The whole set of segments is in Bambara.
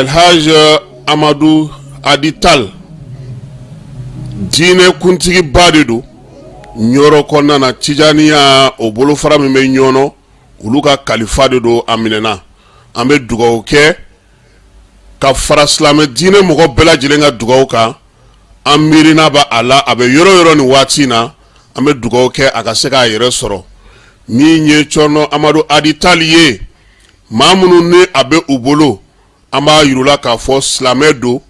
El Haj Amadou Adital Dine kuntigi badidu nyoro konna na Tijaniya o bolo fara min be nyono ulu ka kalifa de do aminena ambe dugaw ke ka fara Islam dine mogo bela jilenga dugaw ka amirina ba ala abe yoro ni watina ambe dugaw ke akaseka yere soro mi nye chono Amadou Adital ye mamunu ne abe ubolo ama yirula ka fo Islam do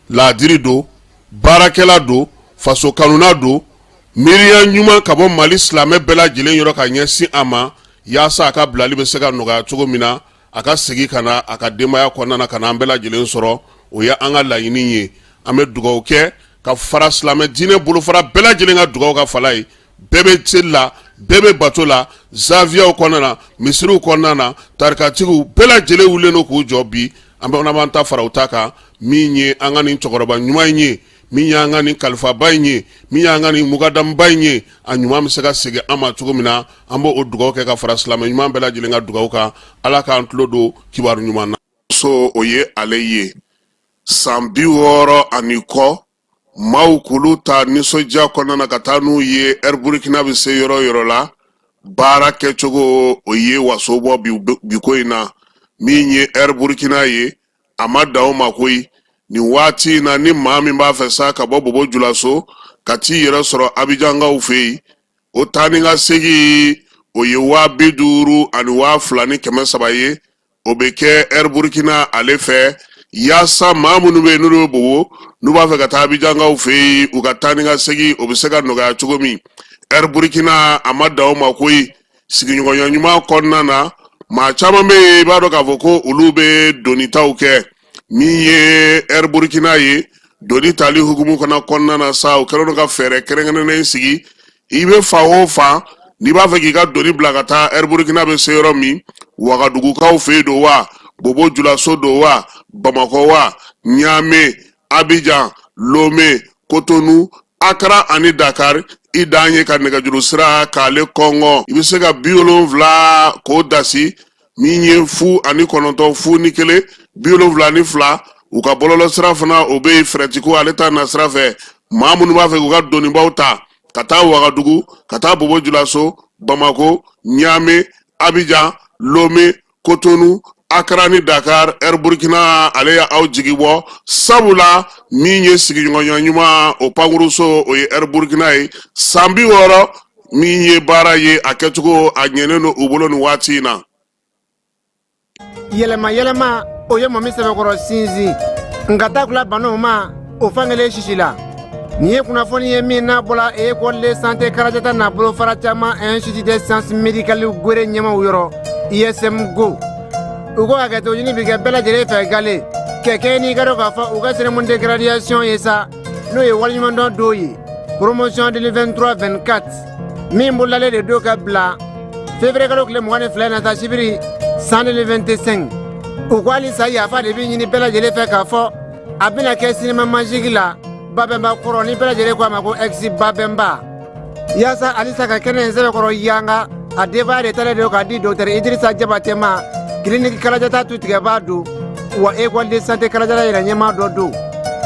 la dirido barakela do faso kanuna do miriya nyuma ka bo Mali Islam bela jilen yoro ka nyesi ama yasa aka blali be sega noga cogo mina aka segi kana aka demaya konna kana bela jilen soro o ya anga layini ye ame dugaw ke ka fara Islam dine bulu fara bela jilen ga dugaw ka falai bebe tilla bebe batola zavia konna na misru konna na tarkatigu bela jile wuleno ku jobi ambe onabanta fara utaka minye angani chokoroba nyuma nye minya angani kalfa baynye minya angani mugadam baynye anyuma misega sege ama tugomina ambo odugo ke ka fara Islam nyuma bela jilenga dugo ka alaka antlodo kibaru nyuma na so oye aleye sambi woro aniko maukuluta nisoja konana katanu ye Burkina be se yoro la bara ke chogo oye wasobo bikoina minye Burkina ye amada o makoi ni wati na ni mami ba fesa ka bobo julaso kati yere soro abijanga ufei o taninga segi o ye wa biduru ani wa flani keme sabaye obeke Burkina alefe yasa mamunu be nuru bobo nuba fe kata abijanga ufei u kataninga segi obisega noga chugomi Burkina amada o makoi sigi nyuma konna na ma chama me bado ka voko ulube donita uke miye Burkina ye donita li hukumu kana konna na sa o kero ka fere kerengene sigi ibe fa o fa ni ba fe ki ka doni blagata Burkina be seyoro mi Wagadugu ka ufe do wa bobo julaso do wa Bamako wa Niamey Abidjan Lomé Cotonou Accra ani Dakar idanye ka negajuru sira kale Kongo ibisega biolon vla ko dasi minye fu ani kononto fu nikele biolon vla ni fla uka bololo sira fana obe fretiko aleta na sira fe mamunu ba fe uka doni bauta kata Wagadugu kata bobo julaso Bamako Niamey Abidjan Lomé Cotonou Accra ni Dakar Burkina aleya au jigibo sabula minye sigi nyuma o panguruso o ye Burkina ye sambi woro minye bara ye aketugo agyeneno ubolo ni wati na yelema o ye mami sebe koro sinzi ngata kula bano ma o fangele shishila niye kunafoni ye mina bola e kolle santé karajata na bolo farachama institut de sciences médicales gore nyama uyoro ISM go ugo agato yini biga bela jere fe gale keke ni garo ka fa uga cérémonie de graduation yesa no ye walnyundo doyi promotion 2023-24 min bulale de do ka bla février galo kle mwane fle na ta sibiri 125 ugo ali sa ya fa de bi yini bela jere fe ka fo abina ke cinéma magique la babemba koro ni bela jere ko mako exi babemba yasa ali sa ka kene nzebe koro yanga a deva de tele de ka di docteur Idrissa Diabatema clinique kalajata tutige badu wa école de santé kalajata ira nyema dodo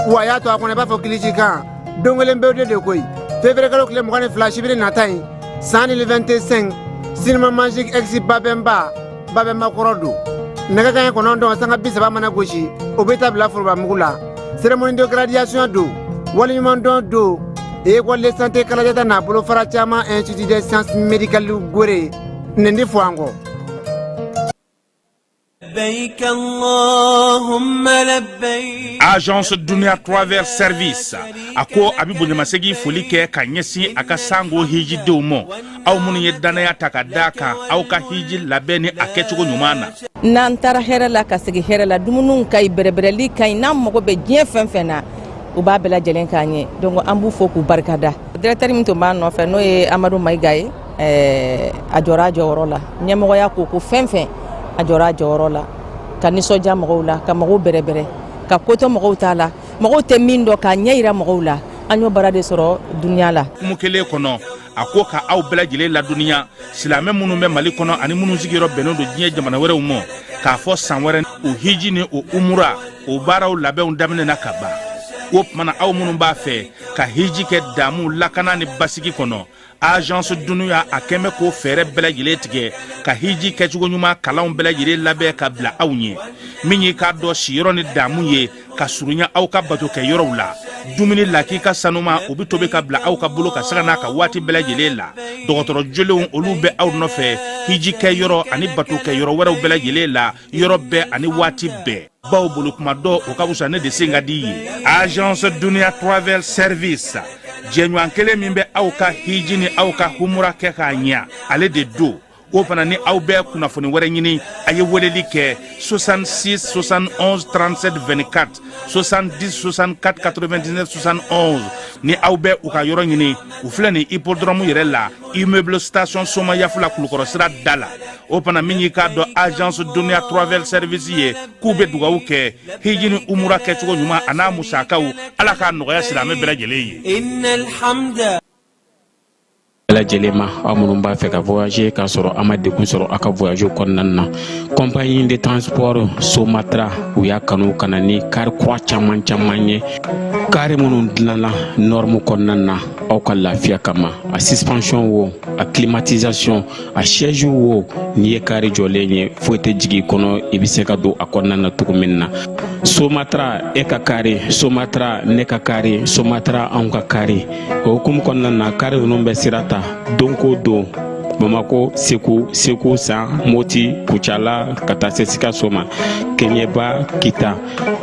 wa ya to akone ba fo kliji kan dongole mbewde de koy février kalo kle mokane flash biri natai 125 cinéma magique exi babemba korodo naga kan ko non do sanga bisaba mana goshi obeta bla furba mugula cérémonie de graduation do wali mondo do école de santé kalajata na bolo farachama institut de sciences médicales gore nendi fwango لبيك اللهم لبيك. Agence Dunia Travel Service ako abibu nyamasegi folike kanyesi akasango hiji deumo au munu yedana takadaka au ka hiji labeni akechugo nyumana nantara herala kasigi herala dumunun kay berebereli kay nam mogo be jien fenfena u ba bela jelen kanye donc ambu foku barkada directeur min to man no fe no e Amadou Maïgaye ajora jorola nyamo ya ko fenfen ajora jorola kaniso jamo la ka mogo berebere ka koto mogo tala mogo te mindo ka nyeira mogo la anyo barade soro dunya la kumukele kono akoka au bela jele la dunia silame munu me mali kono ani munu zigiro beno do jie jamana were umo ka fo sanwere o hiji ni o umura o baraw labe on damne nakaba op mana aw munu ba fe ka hiji ke damu lakana ni basigi kono agence dunia akeme ko fere bela jele tige ka hiji ke jugo nyuma kala on bela jele labe ka bla awnye minyi ka do shiro ni damu ye ka surunya aw ka bato ke yoro la dumuni laki ka sanuma obi tobe ka bla aw ka bolo ka sagana ka wati bela jele la dogotoro jolewon olu be aw no fe hiji ke yoro ani bato ke yoro wera bela jele la yoro be ani wati be baw bolo kuma do o ka busa ne de singa di agence dunia travel service jenyu ankele mimbe aw ka hiji ni aw ka humura ke ka nya ale de do o fana ni aw be kunafoni wɛrɛ ɲini a ye weleli kɛ 66 71 37 24 70 64 99 71 ni aw bɛ u ka yɔrɔ ɲini u filɛ ni hippodrome yɛrɛ la immeuble station soma yafula kulukɔrɔ sira da la o fana min y'i k'a dɔn agence dunia travel service ye k'u bɛ dugawu kɛ hiji ni umura kɛcogo ɲuman a n'a musakaw ala k'a nɔgɔya silamɛ bɛɛ lajɛlen ye. Lajɛlen aw minnu b'a fɛ ka voyager k'a sɔrɔ a ma degun sɔrɔ a ka voyage kɔnɔna na compagnie de transport Somatra u y'a kanu kana ni car kura caman ye car minnu dilanna norme kɔnɔna na aw ka lafiya kama a suspension wo a climatisation a siège wo ni ye car jɔlen ye foyi tɛ jigin kɔnɔ i bɛ se ka don a kɔnɔna na cogo min na Somatra e ka kari Somatra ne ka kari Somatra anw ka kari o hukumu kɔnɔna na kari ninnu bɛ sira ta don ko don Bamako Seku San Moti Kucala ka taa se Sikaso ma Keɲeba Kita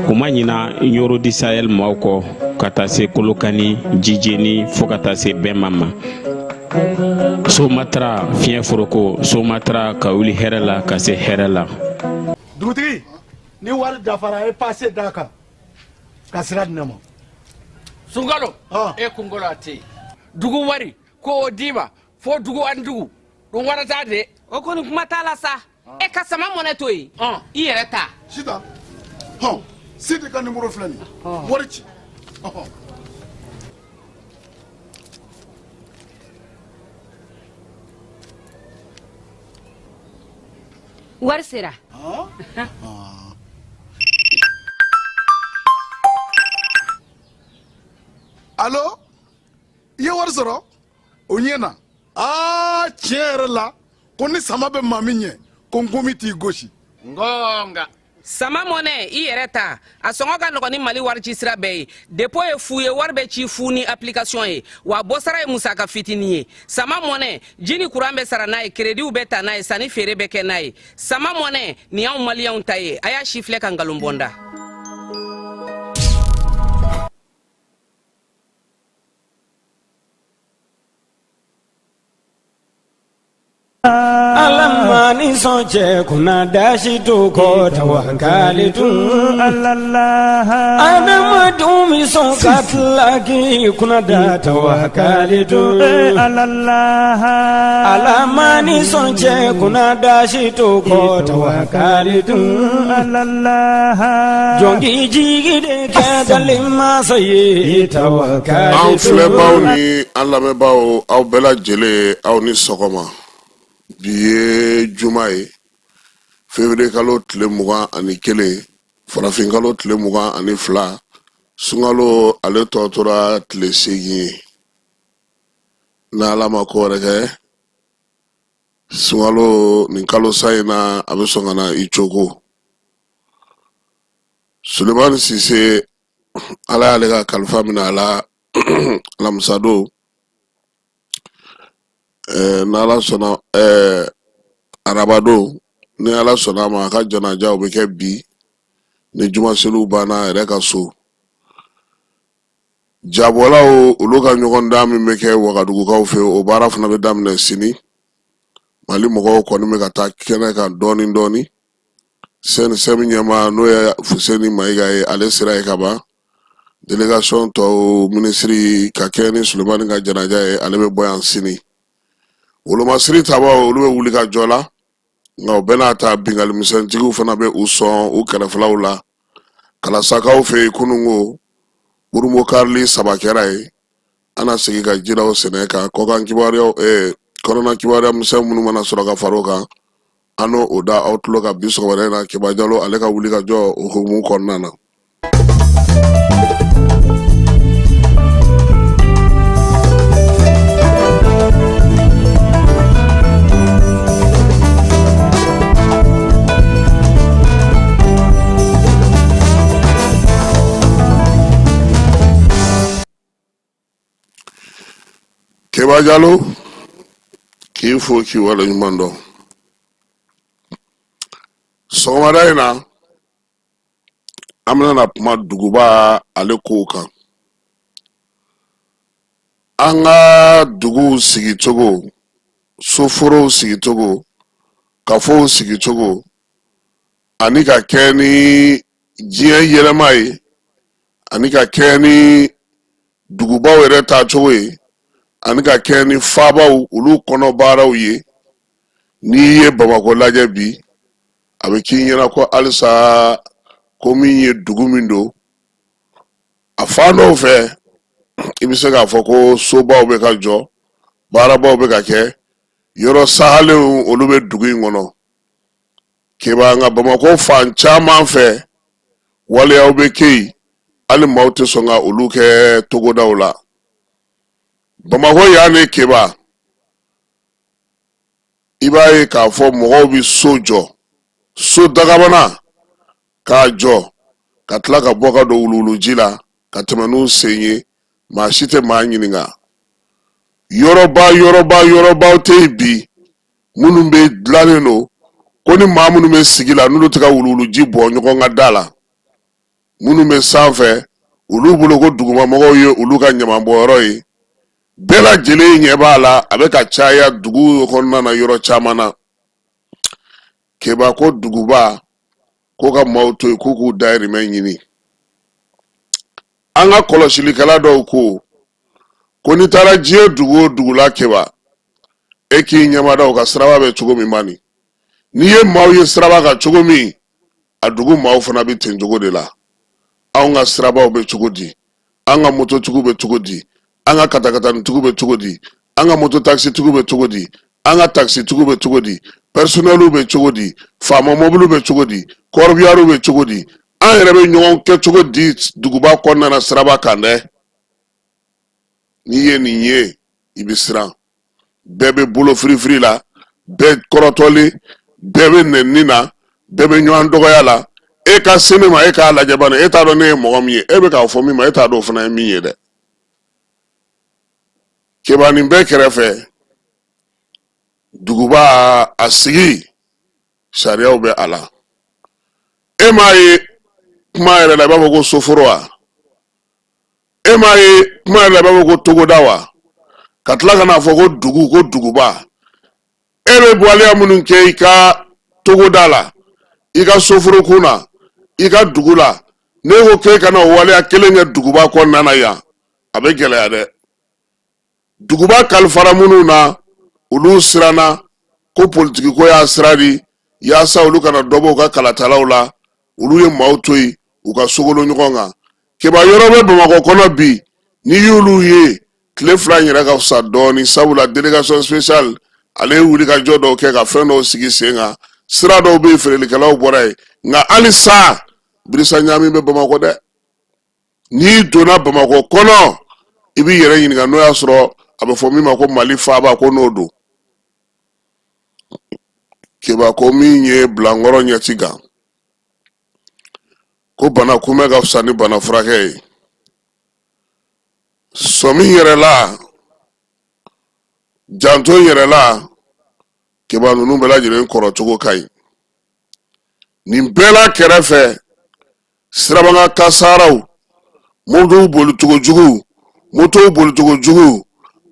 o ma ɲina Yoro di Sahel maaw kɔ ka taa se Kolokani Jijeni fo ka taa se Bɛnma ma Somatra fiɲɛ foroko Somatra ka wuli hɛrɛ la ka se hɛrɛ la dugutigi ni wari dafara e passe da kan ka sira di ne ma Sunkalo e kunkolo ate dugu wari ko o d'i ma fo dugu ani dugu don wara t'a de o kɔni kuma t'a la sa e ka sama mɔnɛ to yen i yɛrɛ ta sita Sidi ka numéro filɛ nin wari ci wari sera allo i ye wari sɔrɔ o ɲɛna tiɲɛ yɛrɛ la ko ni sama bɛ maa min ɲɛ ko nkomi t'i gosi ngonga sama mɔnɛ i yɛrɛ ta a sɔngɔ ka nɔgɔn ni mali wari ci sira bɛɛ ye dépôt ye fu ye wari bɛ ci fu ni application ye wa bɔsara ye musaka fitinin ye sama mɔnɛ ji ni kuran bɛ sara n'a ye créditw bɛ ta n'a ye sanni feere bɛ kɛ n'a ye sama mɔnɛ nin y'anw maliyɛnw ta ye a y'a si filɛ ka nkalon bɔ n da Alamani sonche kuna dashi to ko tawakkali tun Adamu dumi son katlaki kuna da tawakkali tun Alamani sonche kuna dashi to ko tawakkali tun Jongi jigi de kadalima saye tawakkali tun An filɛbaw ni an lamɛnbaw aw bɛɛ lajɛlen aw ni sɔgɔma bi ye juma ye février kalo tile 21 farafin kalo tile 22 sunkalo ale tɔtora tile 8 ye n'Ala ma ko wɛrɛ kɛ sunkalo nin kalo sa in na a bɛ sɔn ka na i cogo Sulemani Sise ala y'ale ka kalifa minɛ a la alamisa don n'Ala sɔnna araba don ni ala sɔnna ma a ka janaja o bɛ kɛ bi ni jumaseliw banna a yɛrɛ ka so jabɔlaw olu ka ɲɔgɔndan min bɛ kɛ wagadugukaw fɛ o baara fana bɛ daminɛ sini mali mɔgɔw kɔni bɛ ka taa kɛnɛ kan dɔɔni dɔɔni sɛmi ɲɛma n'o ye Fuseni Mayiga ye ale sera yen ka ban délégation tɔw minisiri ka kɛ ni Sulemani ka janaja ye ale bɛ bɔ yan sini wolomasiri tabaw olu bɛ wuli ka jɔ la nka u bɛɛ n'a ta bingali misɛntigiw fana bɛ u sɔn u kɛrɛfɛlaw la kalasakaw fɛ yen kununko Burumo karili saba kɛra ye ana segi ka jiraw sɛnɛ kan kɔkan kibaruyaw kɔnɔna kibaruya misɛn minnu mana sɔrɔ ka far'o kan an n'o da aw tulo ka bi sɔgɔmada in na Keba Jalo ale ka wuli ka jɔ o hukumu kɔnɔna na. Keba Jalo k'i fo k'i waleɲuman dɔn sɔgɔmada in na an bɛna kuma duguba ale kow kan an ka duguw sigicogo soforow sigicogo kafow sigicogo ani ka kɛ ni diɲɛ yɛlɛma ye ani ka kɛ ni dugubaw yɛrɛ taacogo ye ani ka kɛ ni faabaw olu kɔnɔ baaraw ye n'i ye Bamako lajɛ bi a bɛ k'i ɲɛna ko halisa ko min ye dugu min don a fan dɔw fɛ i bɛ se k'a fɔ ko sobaw bɛ ka jɔ baarabaw bɛ ka kɛ yɔrɔ sahalenw olu bɛ dugu in kɔnɔ Keba nka Bamako fan caman fɛ waleyaw bɛ kɛ yen hali maaw tɛ sɔn ka olu kɛ togodaw la Bamako yan ni Keba i b'a ye k'a fɔ mɔgɔw bɛ so jɔ so dagabana k'a jɔ ka tila ka bɔ ka don wuluwuluji la ka tɛmɛ n'u sen ye maa si tɛ maa ɲininka yɔrɔbaw tɛ yen bi minnu bɛ dilannen don ko ni maa minnu bɛ sigi la n'olu tɛ ka wuluwuluji bɔ ɲɔgɔn ka da la minnu bɛ sanfɛ olu bolo ko dugumamɔgɔw ye olu ka ɲamabɔyɔrɔ ye bɛɛ lajɛlen ɲɛ b'a la a bɛ ka caya dugu kɔnɔna na yɔrɔ caman na Keba ko duguba ko ka maaw to yen k'u k'u dahirimɛ ɲini an ka kɔlɔsilikɛla dɔw ko n'i taara diɲɛ dugu o dugu la Keba e k'i ɲɛmada o ka siraba bɛ cogo min bani n'i ye maaw ye siraba kan cogo min a dugu maaw fana bɛ ten cogo de la anw ka sirabaw bɛ cogo di an ka mototigiw bɛ cogo di an ka katakatanitigiw bɛ cogo di an ka mototakisitigiw bɛ cogo di an ka takisitigiw bɛ cogo di personneliw bɛ cogo di faama mobiliw bɛ cogo di kɔrɔbiyariw bɛ cogo di an yɛrɛ bɛ ɲɔgɔn kɛ cogo di duguba kɔnɔna na siraba kan dɛ n'i ye nin ye i bɛ siran bɛɛ bɛ bolo firifiri la bɛɛ kɔrɔtɔlen bɛɛ bɛ nɛnini na bɛɛ bɛ ɲɔgɔn dɔgɔya la e ka se ne ma e k'a lajɛ bani e t'a dɔn ne ye mɔgɔ min ye e bɛ k'a fɔ min ma e t'a dɔn o fana ye min ye dɛ Keba nin bɛɛ kɛrɛfɛ duguba a sigi sariyaw bɛ a la e m'a ye kuma yɛrɛ la i b'a fɔ ko soforo wa e m'a ye kuma yɛrɛ la i b'a fɔ ko togoda wa ka tila ka n'a fɔ ko dugu ko duguba e bɛ waleya minnu kɛ i ka togoda la i ka soforokun na i ka dugu la ne ko k'e kana o waleya kelen kɛ duguba kɔnɔna na yan a bɛ gɛlɛya dɛ duguba kalifara minnu na olu siranna ko politiki ko y'a sira di yaasa olu kana dɔ bɔ u ka kalatalaw la olu ye maaw to yen u ka sogolo ɲɔgɔn kan Keba yɔrɔ bɛ Bamako kɔnɔ bi n'i y'olu ye tile fila in yɛrɛ ka fisa dɔɔni sabula délégation spéciale ale ye wuli ka jɔ dɔw kɛ ka fɛn dɔw sigi sen kan sira dɔw bɛ yen feerelikɛlaw bɔra yen nka hali sa Birisa Ɲami bɛ Bamako dɛ n'i donna Bamako kɔnɔ i b'i yɛrɛ ɲininka n'o y'a sɔrɔ a bɛ fɔ min ma ko Mali faaba ko n'o don Keba ko min ye Bilankɔrɔ ɲɛti kan ko bana kunbɛ ka fisa ni bana furakɛ ye sɔmi yɛrɛ la janto yɛrɛ la Keba ninnu bɛɛ lajɛlen kɔrɔcogo ka ɲi nin bɛɛ la kɛrɛfɛ sirabanga kasaraw motow bolicogo jugu motow bolicogo jugu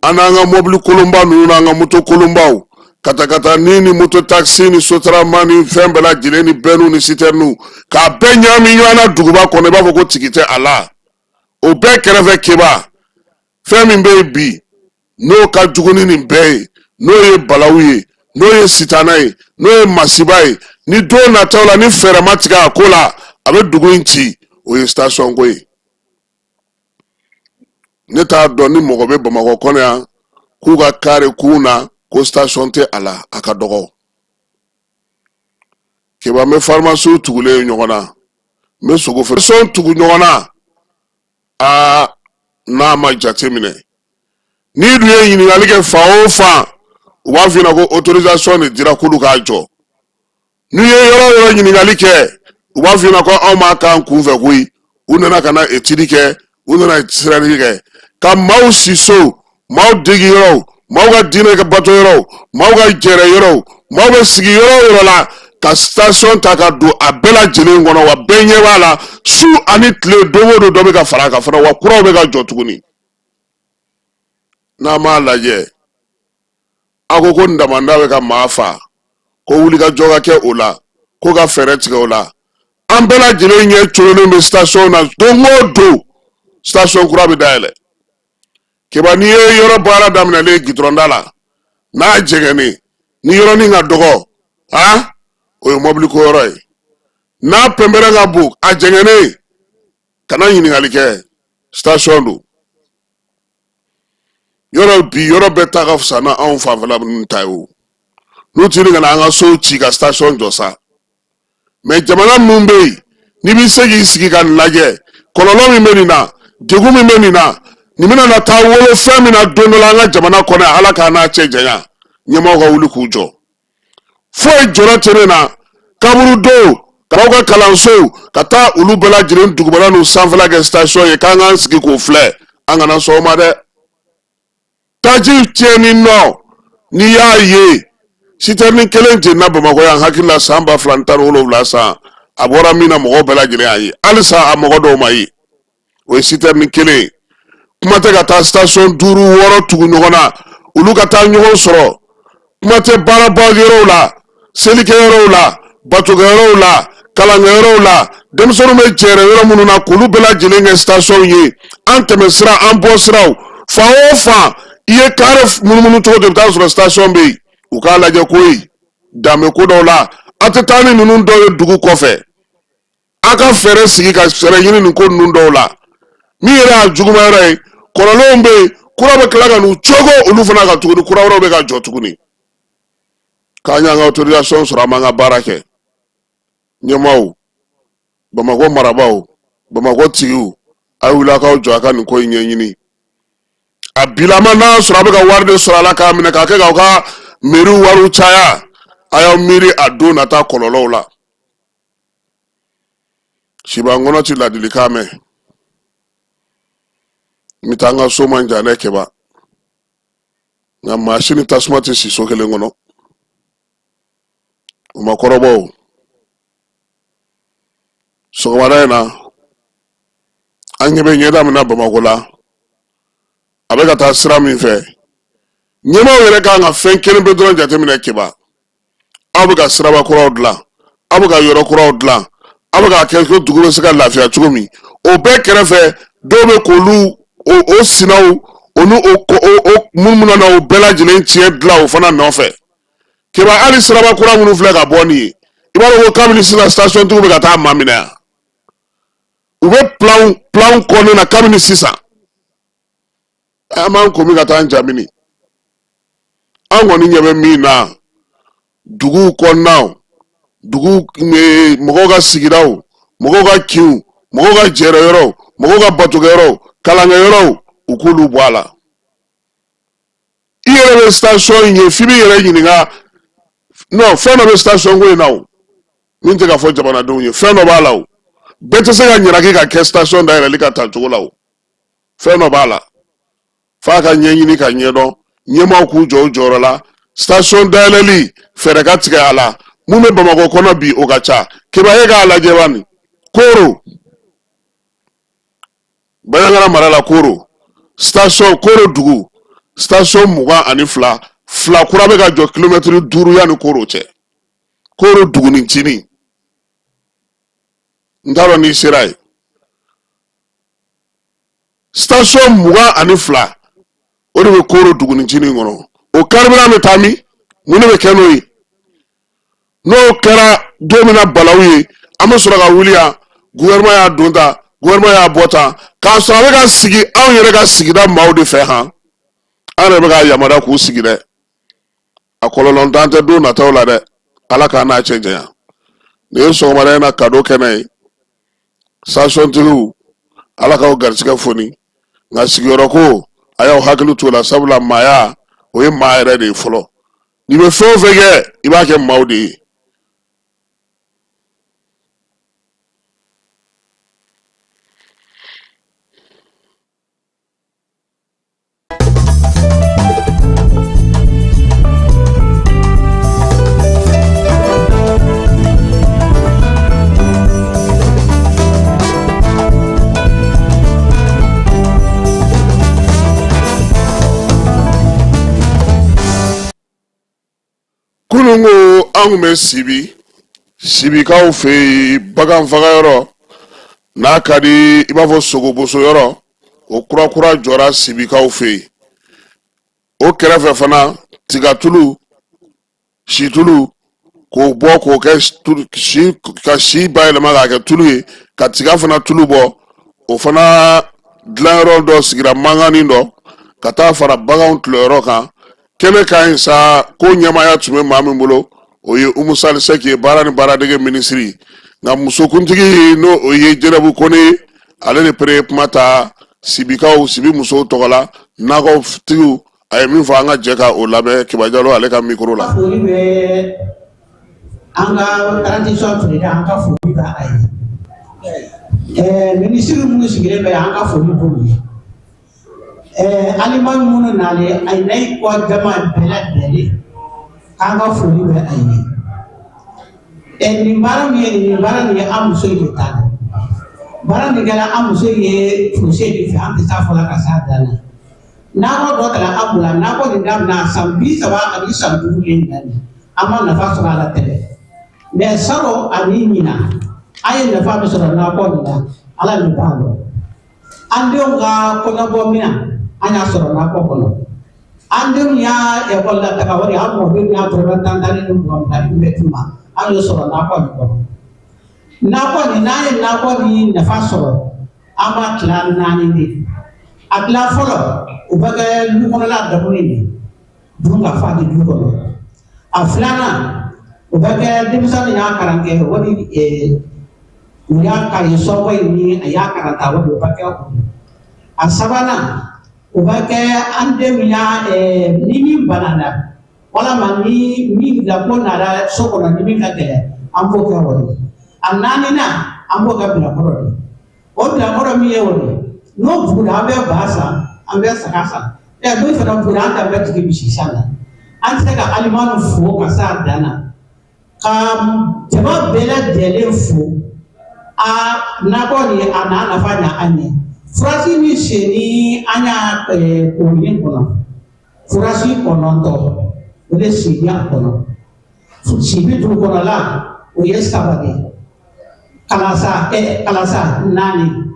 an n'an ka mobili kolonba ninnu n'an ka moto kolonbaw katakata ni moto taxi ni sotarama ni fɛn bɛɛ lajɛlen ni bɛnnu ni sitɛriniw k'a bɛɛ ɲagami ɲɔgɔn na duguba kɔnɔ i b'a fɔ ko tigi tɛ a la o bɛɛ kɛrɛfɛ keba fɛn min bɛ yen bi n'o ka jugu ni nin bɛɛ ye n'o ye balawu ye n'o ye sitana ye n'o ye masiba ye ni don nataw la ni fɛɛrɛ ma tigɛ a ko la a bɛ dugu in ci o ye station ko ye ne t'a dɔn ni mɔgɔ bɛ Bamakɔ kɔnɔ yan k'u ka kare k'u na ko station tɛ a la a ka dɔgɔ keba n bɛ pharmacie tugulen ɲɔgɔn na n bɛ sogo feere tugu ɲɔgɔn na n'a ma jate minɛ n'i dun ye ɲininkali kɛ fan o fan u b'a f'i ɲɛna ko autorisation de dira k'olu k'a jɔ n'u ye yɔrɔ o yɔrɔ ɲininkali kɛ u b'a f'i ɲɛna ko anw m'a k'an kunfɛ koyi u nana ka na étude kɛ u nana sirani kɛ ka maaw si so maaw degi yɔrɔw maaw ka diinɛ ka bato yɔrɔw maaw ka jɛrɛ yɔrɔw maaw bɛ sigi yɔrɔ o yɔrɔ la ka station ta ka don a bɛɛ lajɛlen kɔnɔ wa bɛɛ ɲɛ b'a la su ani tile don o don dɔ bɛ ka fara a kan fana wa kuraw bɛ ka jɔ tuguni n'a m'a lajɛ a ko nin damanda bɛ ka maa fa ko wulikajɔ ka kɛ o la ko ka fɛɛrɛ tigɛ o la an bɛɛ lajɛlen ɲɛ colonnen bɛ station na don o don station kura bɛ dayɛlɛ keba n'i ye yɔrɔ baara daminɛlen gidɔrɔnda la n'a jɛngɛnnen ni yɔrɔnin ka dɔgɔ o ye mɔbili ko yɔrɔ ye n'a pɛnpɛrɛn ka bon a jɛngɛnnen kana ɲininkali kɛ station don yɔrɔ bi yɔrɔ bɛɛ ta ka fisa na anw fanfɛla ninnu ta ye o n'u tiri ka na an ka sow ci ka station jɔ sa mais jamana minnu bɛ yen n'i bɛ se k'i sigi ka nin lajɛ kɔlɔlɔ min bɛ nin na degun min bɛ nin na nin bɛna na taa wolo fɛn min na don dɔ la an ka jamana kɔnɔ ala k'a n'a cɛ janya ɲɛmɔgɔw ka wuli k'u jɔ foyi jɔrɔ tɛ ne na kaburu don k'aw ka kalansow ka taa olu bɛɛ lajɛlen dugumana n'u sanfɛla kɛ station ye k'an k'an sigi k'o filɛ an kana sɔn o ma dɛ taji tiɲɛni nɔ n'i y'a ye sitɛrinin kelen jenina Bamakɔ yan hakili la san 2017 san a bɔra min na mɔgɔw bɛɛ lajɛlen y'a ye halisa a mɔgɔ dɔw ma ye o ye sitɛrinin kelen kuma tɛ ka taa station 5 6 tugu ɲɔgɔn na olu ka taa ɲɔgɔn sɔrɔ kuma tɛ baaraba yɔrɔw la selikɛ yɔrɔw la batokɛ yɔrɔw la kalankɛ yɔrɔw la denmisɛnninw bɛ jɛɛrɛ yɔrɔ minnu na k'olu bɛɛ lajɛlen kɛ station ye an tɛmɛ sira an bɔ siraw fan o fan i ye kare munumunu cogo de bɛ taa sɔrɔ station bɛ yen u k'a lajɛ koyi danbe ko dɔw la a tɛ taa ni ninnu dɔw ye dugu kɔfɛ a ka fɛɛrɛ sigi ka fɛɛrɛ ɲini nin ko ninnu dɔw la min yɛrɛ y'a juguma yɔrɔ ye kɔlɔlɔw bɛ yen kura bɛ tila ka n'u cogo olu fana kan tuguni kura wɛrɛw bɛ ka jɔ tuguni k'an y'an ka autorisation sɔrɔ an b'an ka baara kɛ ɲɛmaaw Bamakɔ marabaw Bamakɔ tigiw a' wuli a k'aw jɔ a ka nin ko in ɲɛɲini a bilama n'a sɔrɔ a bɛ ka wari de sɔrɔ a la k'a minɛ k'a kɛ k'aw ka mairie wariw caya a y'aw miiri a don nata kɔlɔlɔw la Sibankɔnɔ ti ladilikan mɛn n bɛ taa n ka so man jan dɛ kɛba nka maa si ni tasuma tɛ si so kelen kɔnɔ o ma kɔrɔbɔ o sɔgɔmada in na an ɲɛ bɛ ɲɛda min na Bamakɔ la a bɛ ka taa sira min fɛ ɲɛmaaw yɛrɛ kan ka fɛn kelen bɛ dɔrɔn jateminɛ kɛba aw bɛ ka siraba kuraw dilan aw bɛ ka yɔrɔ kuraw dilan aw bɛ ka kɛ ko dugu bɛ se ka lafiya cogo min o bɛɛ kɛrɛfɛ dɔw bɛ k'olu o sinaw o ni o munumunu na o bɛɛ lajɛlen tiɲɛ dilan o fana nɔfɛ kɛba hali siraba kura minnu filɛ ka bɔ nin ye i b'a dɔn ko kabini sisan station tigiw bɛ ka taa maa minɛ yan u bɛ plan kɔnɔna na kabini sisan an b'an ko min ka taa an jamini an kɔni ɲɛ bɛ min na duguw kɔnɔnaw dugu mɔgɔw ka sigidaw mɔgɔw ka kinw mɔgɔw ka jɛrɛ yɔrɔw mɔgɔw ka batokɛ yɔrɔw kalankɛ yɔrɔw u k'olu bɔ a la i yɛrɛ bɛ station in ye f'i b'i yɛrɛ ɲininka non fɛn dɔ bɛ station ko in na o min tɛ ka fɔ jamanadenw ye fɛn dɔ b'a la o bɛɛ tɛ se ka ɲanaki ka kɛ station dayɛlɛli ka taa cogo la o fɛn dɔ b'a la f'a ka ɲɛɲini ka ɲɛdɔn ɲɛmaaw k'u jɔ u jɔyɔrɔ la station dayɛlɛli fɛɛrɛ ka tigɛ a la mun bɛ Bamakɔ kɔnɔ bi o ka ca kibaye ga lajebani koro bayangara marala koro station koro dugu station muga ani fla kura be ga jo kilometre 5 yani koro che koro dugu ni chini ndaro ni sirai station muga ani fla o de be koro dugu ni chini ngono o karbira me tami mune be kenoyi no kera domina balawi amusura ga wuliya gouvernement ya donda gouvernement ya bota ka so abe ga sigi aw yere ga sigi da mawde fe ha ana be ga yamada ku sigi de akololon tante do na tawla de ala ka na change ya ne so mare na kado kenai station tilu ala ka garsiga foni nga sigi roko ayaw haklu tola sabla maya o ye maire de folo ni be fo fege iba ke mawde kunungo angume sibi kaw fe bagan faga yoro na kadi ibafo sogo boso yoro o kura jora sibi kaw fe o kerefe fana tigatulu shitulu ko bo ko ke shi bayle maga ke tulu ka tiga fana tulu bo o fana dlanro do sigira mangani do kata fara bagan tloro kan kene kan sa ko nyamaya tume mami bolo oye umusal seki barani ministry na musokuntigi no oye jerabu kone ale ne pre mata sibikaw sibi muso togola nago tiu ay min fa nga jeka o labe kibajalo ale ka micro la foli be anga transition to da anga foli ba ay ministry mu sigire be anga foli bolu aliman munu nale ay nay ko jama bela deli anga foli be ay ni baram ye amuso ye tan baram ni gala amuso ye fose di fa anta sa fola ka sa dana na ko do kala abula na ko ni dam na sambi saba abi sambu yen dani amma na fa so ala tele me saro ani nyina ay na fa so na ko ni da ala ni balo ande nga ko na bo mina anya so na ko kono ande ya e ko la ta ka wari amo bi na to ran tan tan ni mo ta ni betuma ayo so na ko ni na ko ni na fa so ama klan na ni akla folo ubaga lu kono la da ni dunga fa di du kono aflana ubaga dimsa ni na karange wadi ya ka yeso ko ni ya karata wadi ubaga asabana ubaga ande miya nini banana wala mani mi la ko na da soko na ni ka tele ambo ka wadi anani na ambo ka bila korodi o bila koro mi e wadi no buda be basa ambe sakasa do fa na buda ta be tiki bishisana an saka alimanu fo ka sa dana kam jama bela dele fo a nako ni ana nafanya anye frasi ni sheni anya kolin kono frasi kono to ole sinya kono sibi du kono la o yesabade kalasa nani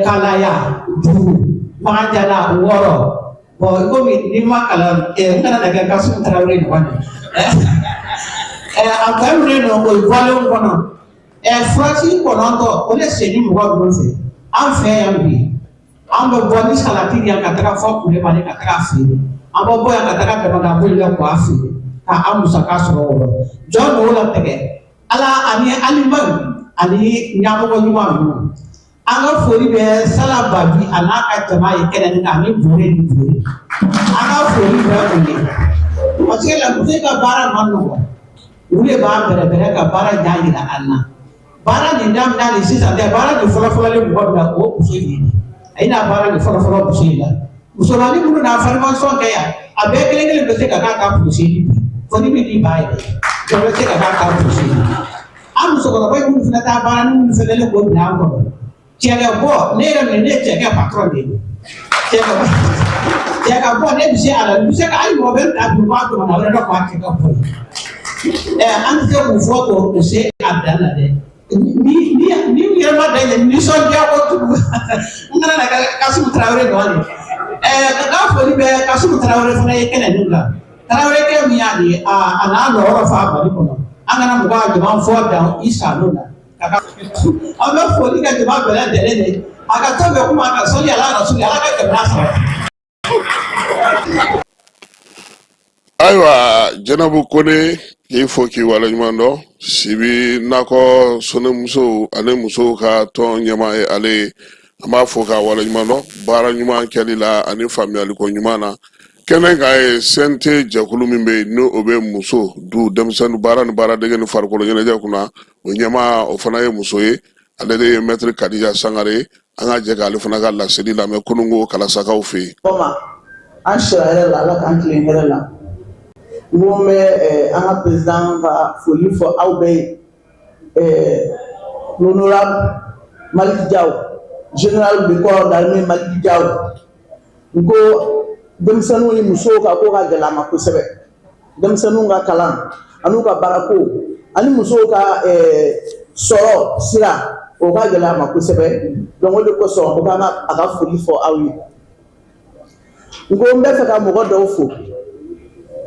kalaya du majala woro bo ko mi ma kala ngana daga kasu trawre no wani akamre no ko valon kono frasi kono to ole seni mo ko se an fe yambi an be boni salati ya kataka fo kule bale kataka fi an bo boya kataka be na bulle ko afi ka amusa ka so woro jon wala tege ala ani aliman ani nyamo ko nyuma anga fori be sala babi anaka jama yekene na mi bure ni bure anga fori be oni parce la buse ka bara manno ule ba bere ka bara nyayi na anna bara ni ndam na ni sisa de bara ni fola le mo da o usini aina bara ni fola usila usolani bunu na formation ke ya abe kele buse ka usini fori bi di bai de buse ka usini am so ko bay mu fina ta bara ni mu fele le ko na ko cega bo ne ra ne cega patron de cega bo ne bi ala bi cega ay mo ben ta bu ba ko na ra ko ak ko an ke mu foto ko se abdalla de ni ma de ni so dia ko tu ngana na Kasum Traoré do ani ka fo ni be Kasum Traoré fana ye kene nula Traoré ke mi ani ana no ro fa ba ni ko angana mu ba jama fo da isa nuna kaka aba fo ni ka jama bela de ne aka to be kuma ka so ya la rasul ala ka brasa Aywa Janabu Kone k'i fo k'i waleɲuman dɔn Sibi nakɔ sɔnni muso ale muso ka tɔn ɲɛmaa ye ale an b'a fɔ k'a waleɲuman dɔn baara ɲuman kɛli la ani faamuyaliko ɲuman na kɛnɛ kan ye CNT jɛkulu min bɛ yen n'o o bɛ muso du denmisɛnnin baara ni baaradege ni farikolo ɲɛnajɛ kunna o ɲɛmaa o fana ye muso ye ale de ye Maître Kadija Sangare an ka jɛ k'ale fana ka laseli lamɛn kununko kalasakaw fɛ yen. An sira hɛrɛ la Ala k'an tilen hɛrɛ la. Nous un président va folie for Aubé, l'honorable Malik Diaw, général du corps d'armée Malik Diaw. Nous demsanu ni muso ka ko ka gala ma ko sebe. Demsanu nga kalan, anu ka barako, ani muso ka soro sira o ka gala ma ko sebe. Donc o de ko so o ka na aka folie for Awi. Nous mbe fa ka mo go do fo.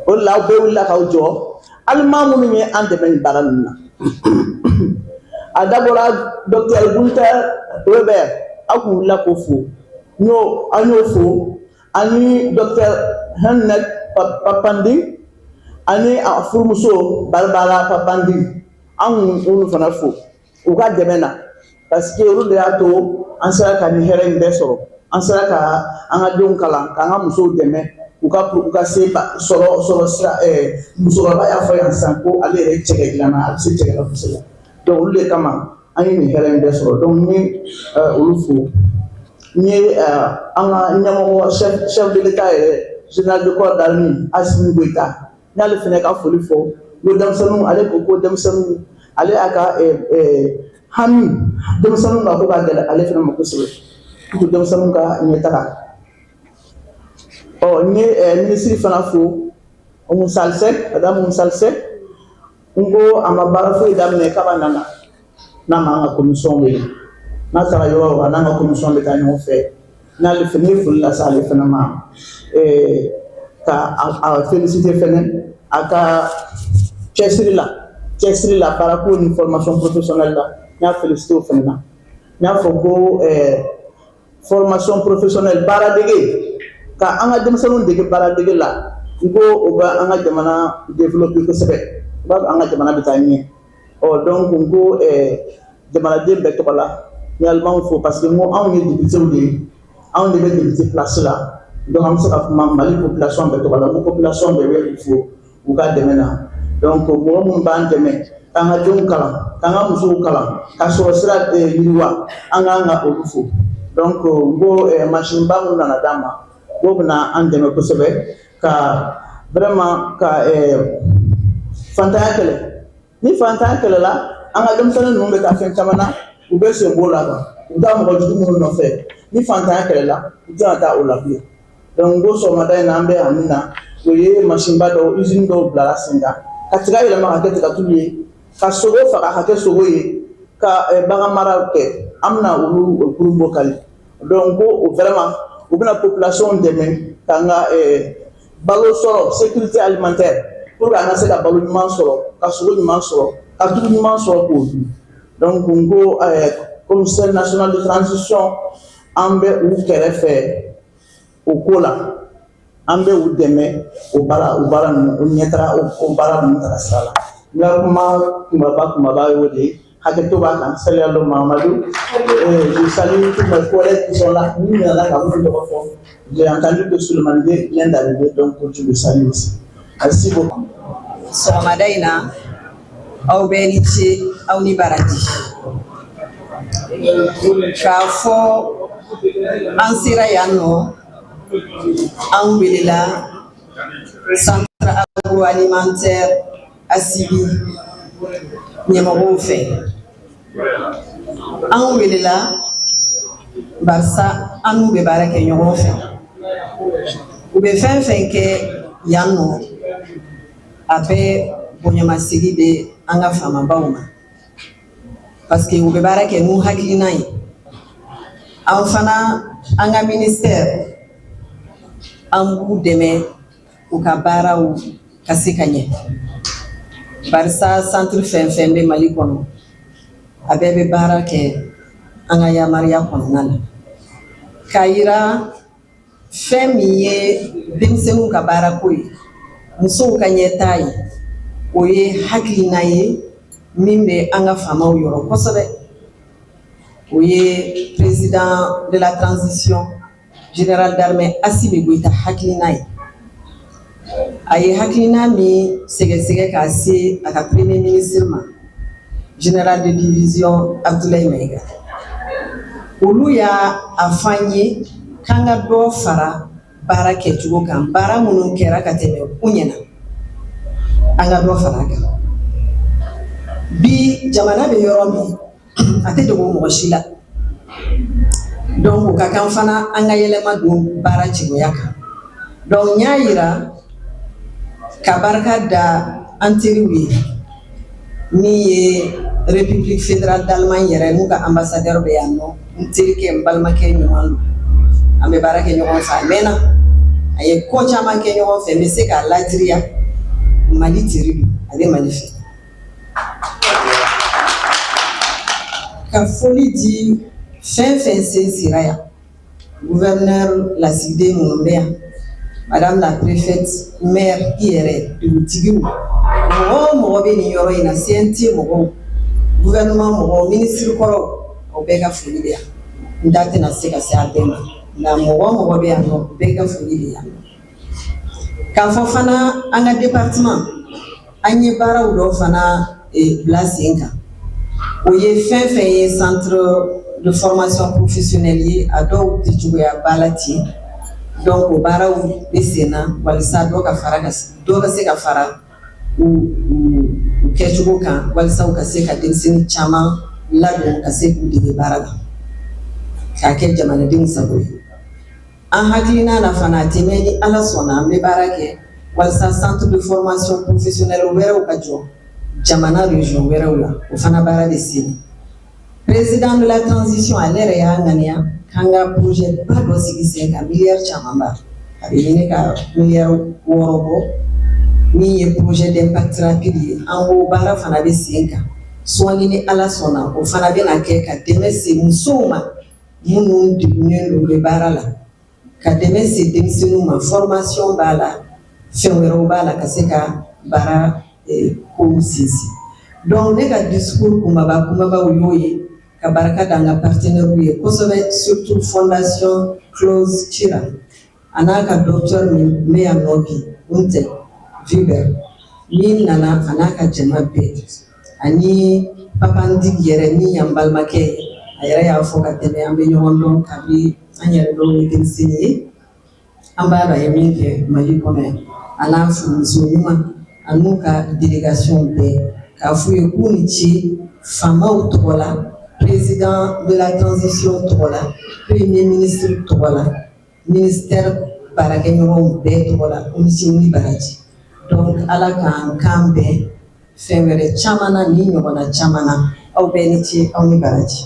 O la o be wula ka o jɔ alimamu min ye an dɛmɛ nin baara ninnu na a dabɔra Dr Gunther Robert a kun wulila k'o fo an y'o fo ani Dr Hennet Papandi ani a furumuso Barbara Papandi an kun olu fana fo u ka dɛmɛ na parce que olu de y'a to an sera ka nin hɛrɛ in bɛɛ sɔrɔ an sera ka an ka denw kalan k'an ka musow dɛmɛ u ka se sɔrɔ sira musokɔrɔba y'a fɔ yan sisan ko ale yɛrɛ cɛkɛ dilanna a bɛ se cɛkɛ la kosɛbɛ donc olu de kama an ye nin hɛrɛ in bɛɛ sɔrɔ donc n ye olu fo n ye an ka ɲɛmɔgɔ chef de l'État yɛrɛ général de corps d'armée Assimi Goïta n'ale fana ka foli fɔ ko denmisɛnninw ale ko denmisɛnninw ale y'a ka hami denmisɛnninw ka ko ka gɛlɛn ale fana ma kosɛbɛ ko denmisɛnninw ka ɲɛtaga. N ye ministre fana fo Madame Moussalsek n ko a ma baara foyi daminɛ k'a nana n'a ma an ka commission wele n'a taara yɔrɔ o n'an ka commission bɛ taa ɲɔgɔn fɛ n'ale fana ye foli lase ale fana ma ka a féliciter fana a ka cɛsiri la baarako ni formation professionnelle la n y'a féliciter o fana na n y'a fɔ ko formation professionnelle baaradege ka an ka denmisɛnninw dege baaradege la n ko o bɛ an ka jamana développer kosɛbɛ o b'a an ka jamana bɛ taa ɲɛ donc n ko jamanaden bɛɛ tɔgɔ la n ye alimaw fo parce que n ko anw ye députés de ye anw de bɛ député place la donc an bɛ se ka kuma Mali population bɛɛ tɔgɔ la n ko population bɛɛ bɛ fo u ka dɛmɛ na donc mɔgɔ minnu b'an dɛmɛ k'an ka denw kalan k'an ka musow kalan ka sɔrɔ sira yiriwa an k'an ka olu fo donc n ko machine ba minnu nana d'an ma o bɛna an dɛmɛ kosɛbɛ ka vraiment ka fantanya kɛlɛ ni fantanya kɛlɛla an ka denmisɛnnin ninnu bɛ taa fɛn caman na u bɛ sen b'o la quoi u bɛ taa mɔgɔ jugu minnu nɔfɛ ni fantanya kɛlɛla u tɛna taa o la bilen donc ko sɔgɔmada in na an bɛ yan min na o ye masinba dɔw usine dɔw bilala sen kan ka tiga yɛlɛma ka kɛ tigatulu ye ka sogo faga ka kɛ sogo ye ka bagan mara kɛ an bɛna olu kuru bɔ kali donc ko o vraiment u bɛna population dɛmɛ k'an ka balo sɔrɔ sécurité alimentaire pour que an ka se ka balo ɲuman sɔrɔ ka sogo ɲuman sɔrɔ ka tulu ɲuman sɔrɔ k'o dun donc n ko commissaire national de transition an bɛ u kɛrɛfɛ o ko la an bɛ u dɛmɛ o baara ninnu o ɲɛtaga o baara ninnu taga sira la n ka kuma kumaba y'o de ye hakɛto b'a kan saliyalo Mahamadu je salue tous mes collègues qui sont là ni nana ka minnu tɔgɔ fɔ j'ai entendu que Souleymane vient d'arriver donc je le salue aussi merci beaucoup. Sɔgɔmada in na aw bɛɛ ni ce aw ni baraji k'a fɔ an sera yan nɔ an welela centre agroalimentaire Asibi ɲɛmɔgɔw fɛ an welela barisa an n'u bɛ baara kɛ ɲɔgɔn fɛ u bɛ fɛn fɛn kɛ yan nɔ a bɛ bonyamasegi bɛ an ka faamabaw ma parce que u bɛ baara kɛ n'u hakilina ye an fana an ka ministère an b'u dɛmɛ u ka baaraw ka se ka ɲɛ barisa centre fɛn fɛn bɛ Mali kɔnɔ a bɛɛ bɛ baara kɛ an ka yamaruya kɔnɔna la k'a yira fɛn min ye denmisɛnninw ka baarako ye musow ka ɲɛtaa ye o ye hakilina ye min bɛ an ka faamaw yɔrɔ kosɛbɛ o ye président de la transition général d'armée Assimi Goïta hakilina ye a ye hakilina min sɛgɛsɛgɛ k'a se a ka premier ministre ma général de division Abdoulaye Maïga olu y'a fɔ an ye k'an ka dɔ fara baara kɛcogo kan baara minnu kɛra ka tɛmɛ u ɲɛna an ka dɔ fara a kan bi jamana bɛ yɔrɔ min a tɛ dogo mɔgɔ si la donc o ka kan fana an ka yɛlɛma don baara cogoya kan donc n y'a yira ka barika da an teriw ye min ye république fédérale d'Allemagne yɛrɛ n'u ka ambassadeur bɛ yan nɔ n terikɛ n balimakɛ ɲuman don an bɛ baara kɛ ɲɔgɔn fɛ a mɛnna a ye ko caman kɛ ɲɔgɔn fɛ n bɛ se k'a ladiriya Mali teri don a bɛ Mali fɛ ka foli di fɛn fɛn sensira yan gouverneur lasigiden minnu bɛ yan madame la préfète maire i yɛrɛ dugutigiw mɔgɔ o mɔgɔ bɛ nin yɔrɔ in na CNT mɔgɔw gouvernement mɔgɔw ministre kɔrɔw o bɛɛ ka foli bɛ yan n da tɛna se ka se a bɛɛ ma nka mɔgɔ o mɔgɔ bɛ yan nɔ bɛɛ ka foli bɛ yan k'a fɔ fana an ka département an ye baaraw dɔ fana bila sen kan o ye fɛn fɛn ye centre de formation professionnelle ye a dɔw tɛ cogoya ba la ten donc o baaraw bɛ sen na walasa dɔ ka se ka fara u kɛcogo kan walasa u ka se ka denmisɛnnin caman ladon ka se k'u dege baara la k'a kɛ jamanadenw sago ye an hakilina na fana a tɛ mɛn ni Ala sɔnna an bɛ baara kɛ walasa centre de formation professionnelle wɛrɛw ka jɔ jamana région wɛrɛw la o fana baara bɛ sen na président de la transition ale yɛrɛ y'a ŋaniya k'an ka projet ba dɔ sigi sen kan miliyari caman b'a a bɛ ɲini ka miliyari 6 bɔ min ye projet d'impact rapide ye an ko baara fana bɛ sen kan sɔɔni ni Ala sɔnna o fana bɛna kɛ ka dɛmɛ se musow ma minnu degunnen don u bɛ baara la ka dɛmɛ se denmisɛnninw ma formation b'a la fɛn wɛrɛw b'a la ka se ka baara kow sinsin donc ne ka discours kumabaw y'o ye ka barika da an ka partenaires ye kosɛbɛ surtout fondation Close Chira a n'a ka docteur min bɛ yan nɔ bi Untɛ Viber min nana a n'a ka jama bɛɛ ani papandigi yɛrɛ min y'an balimakɛ ye a yɛrɛ y'a fɔ ka tɛmɛ an bɛ ɲɔgɔn dɔn kabi an yɛrɛ dɔw ye denmisɛnnin ye an b'a dɔn a ye min kɛ Mali kɔnɔ yan a n'a furumuso ɲuman a n'u ka délégation bɛɛ k'a f'u ye k'u ni ce faamaw tɔgɔ la président de la transition tɔgɔ la premier ministre tɔgɔ la ministère baarakɛɲɔgɔnw bɛɛ tɔgɔ la u ni ce u ni baraji donc Ala k'an kan bɛn fɛn wɛrɛ caman na ni ɲɔgɔnna caman na aw bɛɛ ni ce aw ni baraji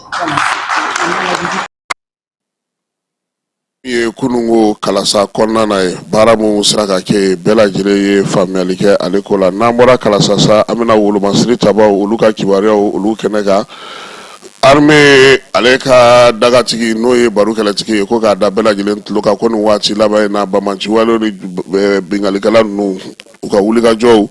ye kunungo kalasa kɔnɔna na ye baara mun sera ka kɛ bɛɛ lajɛlen ye faamuyali kɛ ale ko la n'an bɔra kalasa sa an bɛna wolomasiri tabaw olu ka kibaruyaw olu kɛnɛ kan armée ale ka dagatigi n'o ye barokɛlatigi ye ko k'a da bɛɛ lajɛlen tulo kan ko nin waati laban in na bamaci walew ni bingalikɛla ninnu u ka wulikajɔw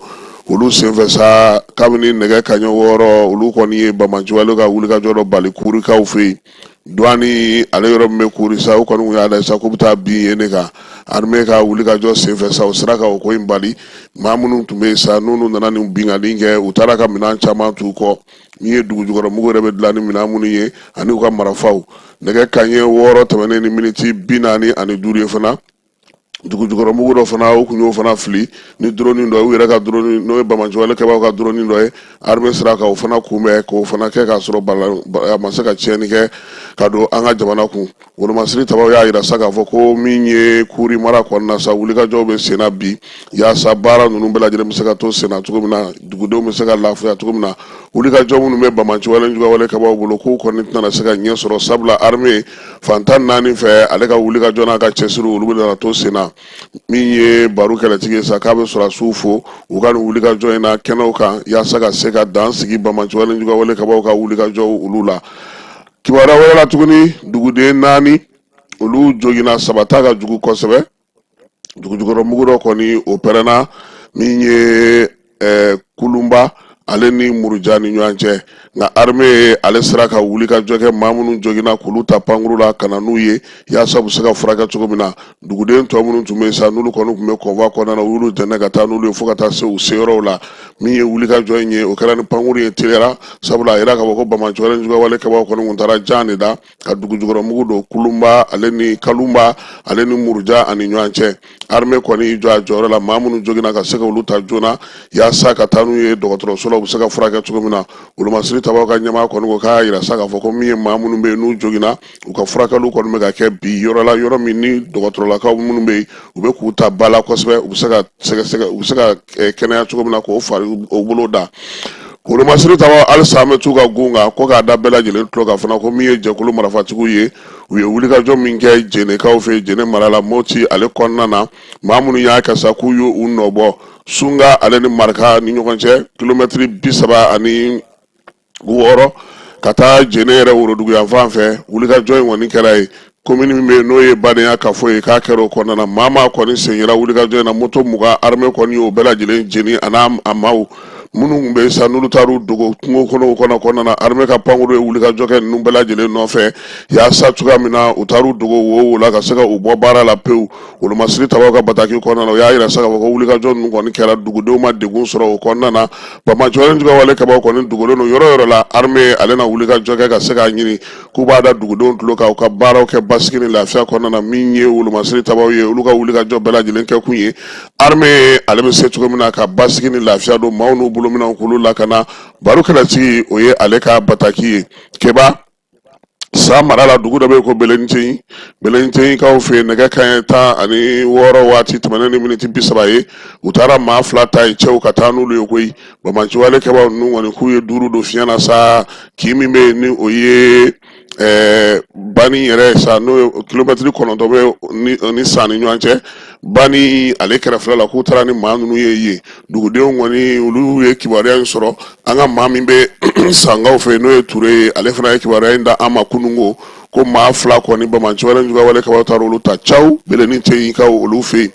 olu senfɛ sa kabini nɛgɛ kaɲɛ 6 olu kɔni ye bamaci walew ka wulikajɔ dɔ bali kurikaw fɛ yen douane ale yɔrɔ min bɛ kuri sa o kɔni y'a la sa k'u bɛ taa bin yen de kan armée ka wulikajɔ senfɛ sa o sera ka o ko in bali maa minnu tun bɛ yen sa n'olu nana nin binganni kɛ u taara ka minɛn caman t'u kɔ min ye dugujukɔrɔmugu yɛrɛ bɛ dilan ni minɛn minnu ye ani u ka marifaw nɛgɛ kaɲɛ 6 tɛmɛnen ni miniti 45 ye fana dugu jukɔrɔmugu dɔ fana u kun y'o fana fili ni drone dɔ u yɛrɛ ka drone n'o ye bamanciwale kɛbaaw ka drone dɔ ye armée sera ka o fana kunbɛn k'o fana kɛ k'a sɔrɔ a ma se ka tiɲɛni kɛ ka don an ka jamana kun wolomasiri tabaw y'a yira sa k'a fɔ ko min ye kuri mara kɔnɔna sa wulikajɔw bɛ senna bi yaasa baara ninnu bɛɛ lajɛlen bɛ se ka to senna cogo min na dugudenw bɛ se ka lafiya cogo min na wulikajɔ minnu bɛ bamanciwale jugawale kɛbaaw bolo k'u kɔni tɛna se ka ɲɛ sɔrɔ sabula armée fantan 4 fɛ ale ka wulikajɔ n'a ka cɛsiri olu bɛ nana to senna min ye baro kɛlɛtigi ye sa k'a bɛ sɔrɔsiw fo u ka nin wulikajɔ in na kɛnɛw kan yaasa ka se ka dan sigi bamanciwale jugawale kɛbaaw ka wulikajɔw olu la kibaruya wɛrɛ la tuguni duguden 4 olu jogina sabata ka jugu kosɛbɛ dugujukɔrɔmugu dɔ kɔni o pɛrɛnna min ye kulumba ale ni muruja ni ɲɔgɔn cɛ nka armée ale sera ka wuli ka jɔ kɛ maa minnu jogina k'olu ta pankuru la ka na n'u ye yaasa u bɛ se ka furakɛ cogo min na duguden tɔ minnu tun bɛ yen sa n'olu kɔni tun bɛ convoi kɔnɔna na u y'olu dɛmɛ ka taa n'olu ye fo ka taa se u seyɔrɔw la min ye wuli ka jɔ in ye o kɛra ni pankuru ye teliyara sabula a yira k'a fɔ ko bamanciwale jugawale kɛbaaw kɔni tun taara jan de da ka dugujukɔrɔmugu don kulumba ale ni kalumba ale ni muruja ani ɲɔgɔn cɛ armée kɔni y'i jɔ a jɔyɔrɔ la maa minnu jogina ka se ka olu ta joona yaasa ka taa n'u ye dɔgɔtɔrɔso la u bɛ se ka furakɛ cogo min na wolomasiri tabaw ka ɲɛmaa kɔni ko k'a yira sa k'a fɔ ko min ye maa minnu bɛ yen n'u jogina u ka furakɛliw kɔni bɛ ka kɛ bi yɔrɔ la yɔrɔ min ni dɔgɔtɔrɔlakaw minnu bɛ yen u bɛ k'u ta ba la kosɛbɛ u bɛ se ka sɛgɛsɛgɛ u bɛ se ka kɛnɛya cogo min na k'o fari o bolo da wolomasiri tabaw halisa an bɛ t'u ka gun kan ko k'a da bɛɛ lajɛlen tulo kan fana ko min ye jɛkulu marafatigiw ye u ye wulikajɔ min kɛ jɛnɛkaw fɛ jɛnɛ mara la moti ale kɔnɔna na maa minnu y'a kɛ sa k'u y'u nɔbɔ sunga ale ni marika ni ɲɔgɔn cɛ kilomɛtiri 36 ka taa jɛnɛ yɛrɛ worodugu yan fan fɛ wulikajɔ in kɔni kɛra ye commune min bɛ yen n'o ye badenya ka fɔ ye k'a kɛra o kɔnɔna na maa kɔni sen yera wulikajɔ in na moto 20 armée kɔni y'o bɛɛ lajɛlen jeni a n'a maaw minnu tun bɛ yen sa n'olu taar'u dogo kungo kɔnɔna na armée ka pankuru ye wulikajɔ kɛ ninnu bɛɛ lajɛlen nɔfɛ yaasa cogoya min na u taar'u dogo wo la ka se ka u bɔ baara la pewu wolomasiri tabaw ka bataki kɔnɔna na u y'a yira sa k'a fɔ ko wulikajɔ ninnu kɔni kɛra dugudenw ma degun sɔrɔ o kɔnɔna na bamanciwale jugawale kɛbaaw kɔni dogolen don yɔrɔ yɔrɔ la armée ale na wulikajɔ kɛ ka se k'a ɲini k'u b'a da dugudenw tulo kan u ka baaraw kɛ basigi ni lafiya kɔnɔna na min ye wolomasiri tabaw ye olu ka wulikajɔ bɛɛ lajɛlen kɛ kun ye armée ale bɛ se cogo min na ka basigi ni lafiya don maaw n'u bolo minɛnw k'olu lakana baro kɛlɛtigi o ye ale ka bataki ye keba sa mara la dugu dɔ bɛ yen ko Bɛlɛnitɛyi kaw fɛ yen nɛgɛ kanɲɛ 16 waati tɛmɛnen ni miniti 30 ye u taara maa 2 ta ye cɛw ka taa n'olu ye koyi bamanciwale kɛbaaw ninnu kɔni k'u ye 5 don fiɲɛ na sa k'i min bɛ yen ni o ye bani yɛrɛ sa n'o ye kilomɛtiri 9 bɛ ni san ni ɲɔgɔn cɛ bani ale kɛrɛfɛ la k'u taara ni maa ninnu ye yen dugudenw kɔni olu ye kibaruya in sɔrɔ an ka maa min bɛ sangaw fɛ n'o ye Ture ye ale fana ye kibaruya in da an ma kunungo ko maa 2 kɔni bamanciwale jugawale kɛbaaw taara olu ta caw Bɛlɛnitɛyi kaw olu fɛ yen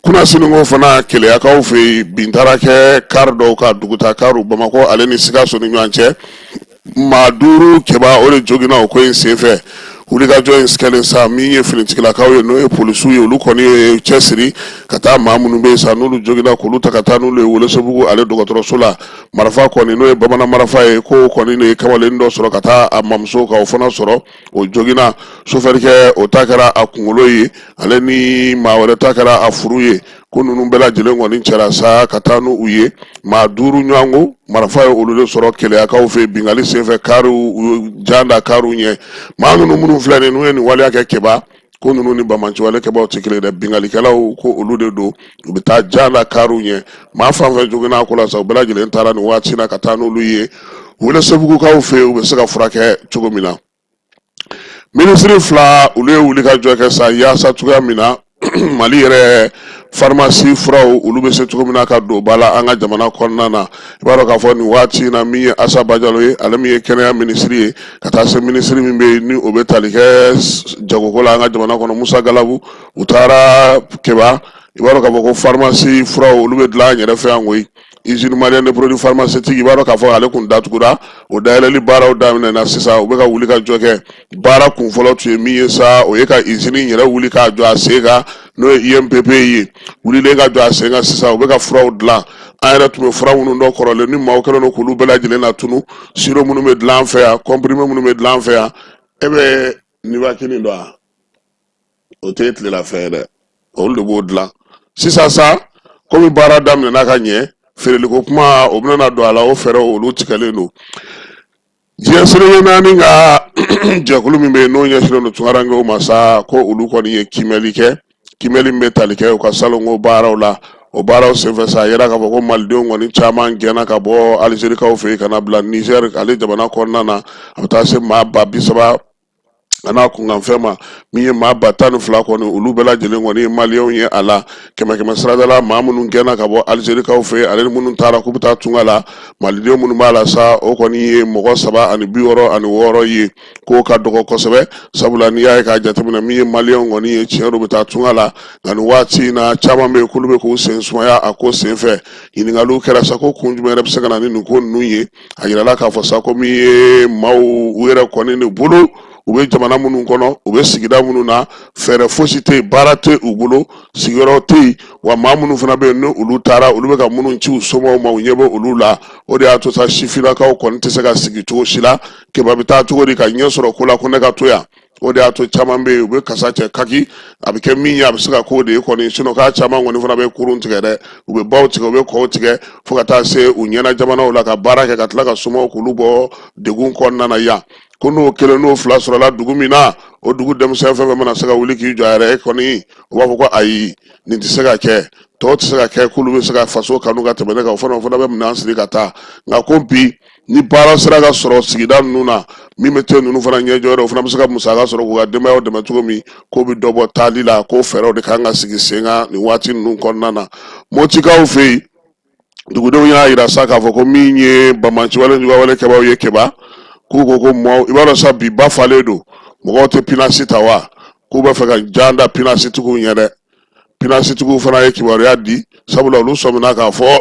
kunnasinigo fana Keleyakaw fɛ yen bin taara kɛ kari dɔw ka duguta kariw Bamakɔ ale ni Sikaso ni ɲɔgɔn cɛ maa 5 kɛbaa o de jogina o ko in senfɛ wulikajɔ in kɛlen sa min ye finitigilakaw ye n'o ye polisiw ye olu kɔni ye cɛsiri ka taa maa minnu bɛ yen sa n'olu jogina k'olu ta ka taa n'olu ye Welesebugu ale dɔgɔtɔrɔso la marifa kɔni n'o ye bamanan marifa ye ko kɔni de ye kamalen dɔ sɔrɔ ka taa a mamuso ka o fana sɔrɔ o jogina sofɛrikɛ o ta kɛra a kunkolo ye ale ni maa wɛrɛ ta kɛra a furu ye ko ninnu bɛɛ lajɛlen kɔni cɛla sa ka taa n'u ye maa 5 ɲɔgɔnko marifa ye olu de sɔrɔ Keleyakaw fɛ bingali senfɛ kariw janda kariw ɲɛ maa ninnu filɛ nin n'u ye nin waleya kɛ kɛba ko ninnu ni bamanciwale kɛbaaw tɛ kelen dɛ bingalikɛlaw ko olu de don u bɛ taa janda kariw ɲɛ maa fan fɛn jogina ko la sa u bɛɛ lajɛlen taara nin waati na ka taa n'olu ye Welesebugukaw fɛ u bɛ se ka furakɛ cogo min na minisiri 2 olu ye wulikajɔ kɛ sa yaasa cogoya min na Mali yɛrɛ pharmacie furaw olu bɛ se cogo min na ka don ba la an ka jamana kɔnɔna na i b'a dɔn k'a fɔ nin waati na min ye Asa Bajalo ye ale min ye kɛnɛya minisiri ye ka taa se minisiri min bɛ yen ni o bɛ tali kɛ jagoko la an ka jamana kɔnɔ Musa Galabu u taara Keba i b'a dɔn k'a fɔ ko pharmacie furaw olu bɛ dilan an yɛrɛ fɛ yan koyi usine malienne de produits pharmaceutiques i b'a dɔn k'a fɔ ale kun datugura o dayɛlɛli baaraw daminɛna sisan u bɛ ka wuli ka jɔ kɛ baara kunfɔlɔ tun ye min ye sa o ye ka usine in yɛrɛ wuli k'a jɔ a sen kan n'o ye INPP ye wulilen ka jɔ a sen kan sisan u bɛ ka furaw dilan an yɛrɛ tun bɛ fura minnu dɔ kɔrɔlen ni maaw kɛlen don k'olu bɛɛ lajɛlen latunu siro minnu bɛ dilan an fɛ yan comprimé minnu bɛ dilan an fɛ yan e bɛ niba kelen dɔn wa o tɛ tilela fɛn ye dɛ olu de b'o dilan sisan sa komi baara daminɛna ka ɲɛ feereliko kuma o bɛna don a la o fɛɛrɛ olu tigɛlen don diɲɛ seleke naani ka jɛkulu min bɛ yen n'o ɲɛsinnen don tunkarankew ma sa ko olu kɔni ye kimɛli kɛ kimɛli min bɛ tali kɛ u ka salongo baaraw la o baaraw senfɛ sa a yɛrɛ k'a fɔ ko malidenw kɔni caman gɛnna ka bɔ alizerikaw fɛ yen ka na bila nizɛri ale jamana kɔnɔna na a bɛ taa se maa ba 30 ana kunkanfɛn ma min ye maa ba 12 kɔni olu bɛɛ lajɛlen kɔni ye maliyɛnw ye a la kɛmɛ siradala maa minnu gɛnna ka bɔ alizerikaw fɛ ale ni minnu taara k'u bɛ taa tunga la malidenw minnu b'a la sa o kɔni ye mɔgɔ 76 ye k'o ka dɔgɔ kosɛbɛ sabula n'i y'a ye k'a jateminɛ min ye maliyɛnw kɔni ye tiɲɛ don u bɛ taa tunga la nka nin waati in na caman bɛ yen k'olu bɛ k'u sen sumaya a ko senfɛ ɲininkaliw kɛra sa ko kun jumɛn yɛrɛ bɛ se ka na ni nin ko ninnu ye a yirala k'a fɔ sa ko min ye maaw u yɛrɛ kɔni de bolo u bɛ jamana minnu kɔnɔ u bɛ sigida minnu na fɛɛrɛ fosi tɛ yen baara tɛ u bolo sigiyɔrɔ tɛ yen wa maa minnu fana bɛ yen ni olu taara olu bɛ ka minnu ci u somɔgɔw ma u ɲɛ bɛ olu la o de y'a to sa sifinnakaw kɔni tɛ se ka sigi cogo si la kɛmɛ bɛ taa cogo di ka ɲɛ sɔrɔ ko la ko ne ka to yan o de y'a to caman bɛ yen u bɛ kasa cɛ kaki a bɛ kɛ min ye a bɛ se ka k'o de ye kɔni k'a caman kɔni fana bɛ kurun tigɛ dɛ u bɛ baw tigɛ u bɛ kɔw tigɛ fo ka taa se u ɲɛna jamanaw la ka baara kɛ ka tila ka somɔgɔw k'olu bɔ degun kɔnɔna na yan ko n'o kelen n'o fila sɔrɔla dugu min na o dugu denmisɛn fɛn fɛn mana se ka wuli k'i jɔ a yɛrɛ kɔni u b'a fɔ ko ayi nin tɛ se ka kɛ tɔw tɛ se ka kɛ k'olu bɛ se ka faso kanu ka tɛmɛ ne kan o fana bɛ minɛn siri ka taa nka ko bi ni baara sera ka sɔrɔ sigida ninnu na min bɛ te ninnu fana ɲɛjɔ o fana bɛ se ka musaka sɔrɔ k'u ka denbayaw dɛmɛ cogo min k'o bɛ dɔ bɔ taali la k'o fɛɛrɛw de kan ka sigi sen kan nin waati ninnu kɔnɔna na motikaw fɛ yen dugudenw y'a yira sa k'a fɔ ko min ye bamanciwale juguwale kɛbaaw ye kɛba k'u ko ko mɔgɔw i b'a dɔn sa bi ba falen don mɔgɔw tɛ pinasi ta wa k'u bɛ fɛ ka jan da pinasitigiw ɲɛ dɛ pinasitigiw fana ye kibaruya di sabula olu sɔmina k'a fɔ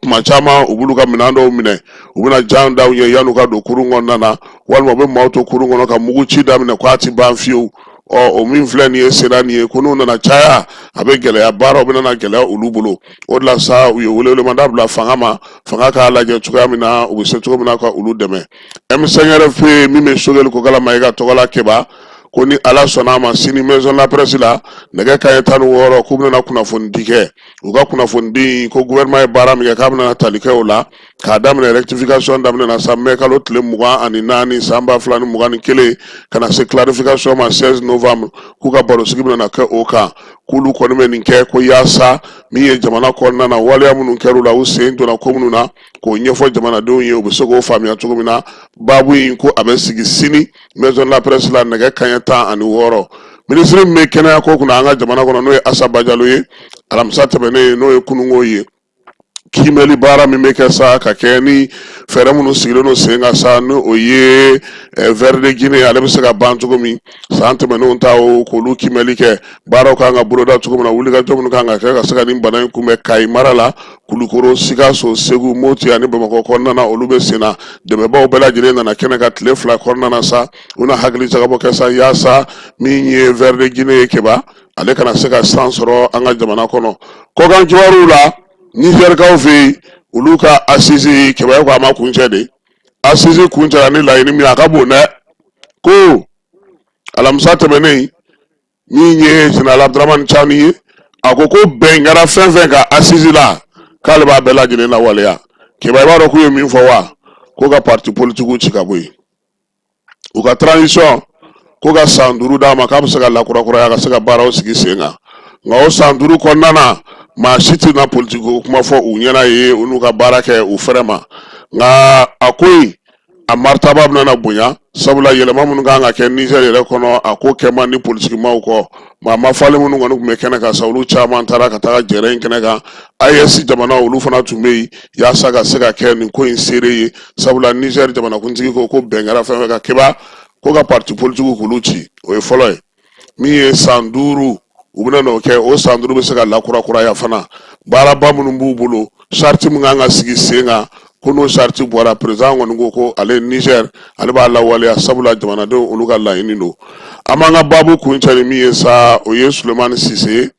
tuma caman u b'olu ka minɛn dɔw minɛ u bɛna jan daw ɲɛ yan'u ka don kurun kɔnɔna na walima u bɛ maaw to kurun kɔnɔ ka mugu ci daminɛ k'a ti ban fiyewu o min filɛ nin ye sera nin ye ko n'u nana caya a bɛ gɛlɛya baaraw bɛ nana gɛlɛya olu bolo o de la sa u ye welewelemada bila fanga ma fanga k'a lajɛ cogoya min na u bɛ se cogo min na ka olu dɛmɛ M5RFP min bɛ Sogɛli Kokala Mayiga tɔgɔla Keba ko ni ala sɔnna a ma sini maison la presse la nɛgɛ kanɲɛ 16 k'u bɛna kunnafoni di kɛ u ka kunnafoni di ko gouvernement ye baara min kɛ k'a bɛna tali kɛ o la k'a daminɛ rectification daminɛ na sa mai kalo tile 24 san 2021 ka na se clarification ma 16 novembre k'u ka barosigi bɛna kɛ o kan k'olu kɔni bɛ nin kɛ ko yaasa min ye jamana kɔnɔna na waleya minnu kɛr'u la u sen donna ko minnu na k'o ɲɛfɔ jamanadenw ye u bɛ se k'o faamuya cogo min na baabu in ko a bɛ sigi sini maison la presse la nɛgɛ kanɲɛ 16 minisiri min bɛ kɛnɛya ko kunna an ka jamana kɔnɔ n'o ye Asaba Jalo ye alamisa tɛmɛnen n'o ye kunungo ye kimɛli baara min bɛ kɛ sa ka kɛ ni fɛɛrɛ minnu sigilen don sen kan sa ni o ye vert de Guinée ale bɛ se ka ban cogo min san tɛmɛnenw ta o k'olu kimɛli kɛ baaraw kan ka boloda cogo min na wulikajɔ minnu kan ka kɛ ka se ka nin bana in kunbɛn Kayi mara la Kulukoro Sikaso Segu Moti ani Bamakɔ kɔnɔna na olu bɛ sen na dɛmɛbaw bɛɛ lajɛlen nana kɛnɛ ka tile 2 kɔnɔna na sa u na hakili jagabɔ kɛ sa yaasa min ye vert de Guinée ye Keba ale kana se ka san sɔrɔ an ka jamana kɔnɔ kɔkan kibaruw la Nizɛrikaw fɛ yen olu ka assise Keba ko a ma kuncɛ de assise kuncɛra ni laɲini min a ka bon dɛ ko alamisa tɛmɛnen min ye Général Abdramane Tchani ye a ko bɛn kɛra fɛn fɛn ka assise la k'ale b'a bɛɛ lajɛlen lawaleya Keba i b'a dɔn k'u ye min fɔ wa ko ka parti politique ci ka bɔ yen u ka transition ko ka san 5 d'a ma k'a bɛ se ka lakurakuraya ka se ka baaraw sigi sen kan nka o san 5 kɔnɔna na maa si tɛ na politiko kuma fɔ u ɲɛna ye u n'u ka baara kɛ u fɛrɛ ma nka a ko in a maritaba bɛna bonya sabula yɛlɛma minnu kan ka kɛ Niger yɛrɛ kɔnɔ a ko kɛ man di politiki maaw kɔ maa ma falen minnu kɔni tun bɛ kɛnɛ kan sa olu caman taara ka taga jɛrɛ in kɛnɛ kan AES jamana olu fana tun bɛ yen yaasa ka se ka kɛ nin ko in seere ye sabula Niger jamanakuntigi ko bɛn kɛra fɛn fɛn ka Keba ko ka parti politikiw k'olu ci o ye fɔlɔ ye min ye san 5 u bɛna n'o kɛ o san 5 bɛ se ka lakurakuraya fana baaraba minnu b'u bolo charte min kan ka sigi sen kan ko n'o charte bɔra président kɔni ko ale Niger ale b'a lawaleya sabula jamanadenw olu ka laɲini don an b'an ka baabu kuncɛ ni min ye sa o ye Sulemani Sise